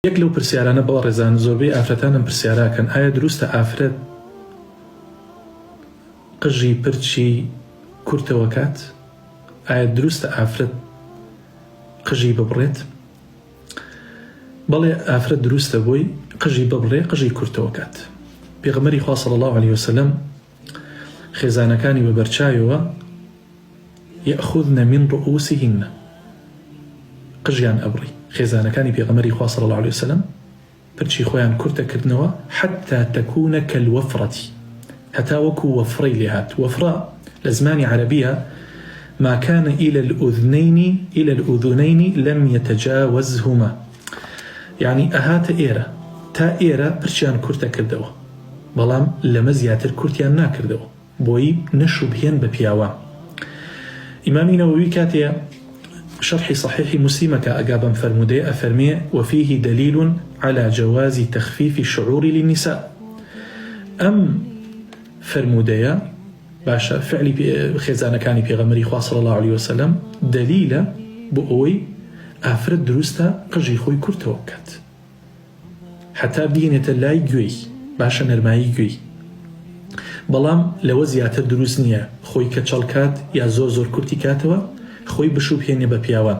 یەک لەو پرسیارانە بەڵ ڕێزان زۆربەی ئافرەتانم پرسیاراکەن ئایا دروستە ئافرەت قژی پرچی کورتەوە کات؟ ئایا دروستە ئافرەت قژی ببڕێت؟ بەڵێ ئافرەت دروستە بۆی قژی ببڕێ قژی کورتەوە کات. پێغەمبەری خوا صلی الله عليه وسلم خێزانەکانی بەبەرچاویەوە یەأخذن من رؤوسهن قژیان ئەبڕی. خێزانەکانی پێغەمبەری خوا صلی الله عليه وسلم پرچی خۆیان کورتەکردنەوە حتى تكون كالوفرة، هەتا وەکو وەفرەی لێهات. وەفرە لە زمانی عەرەبیە ما كان إلى الأذنين لم يتجاوزهما، يعني أهات إيرة تا إيرة پرچیان کورتەکردەوە بەڵام لەمە زیاتر کورتیان ناکردەوە بۆی نەشوبهێن بە پیاوان. ئیمامی نەوەوی کاتێ شرح صحيح مسلمك أجابا فرمودي أفرمي وفيه دليل على جواز تخفيف الشعور للنساء. أم فرمودي باشا فعلي خزانة كان بيغمري خوا صلى الله عليه وسلم دليل بأوي أفرد دروستا قجي خوي كرتوكات حتى بينة الله يجوي باشا نرماي يجوي بلام لو زياتر دروس نية خوي كتشالكات يا زور كرتي كاتوا خوي بشوب هيني ببياوان.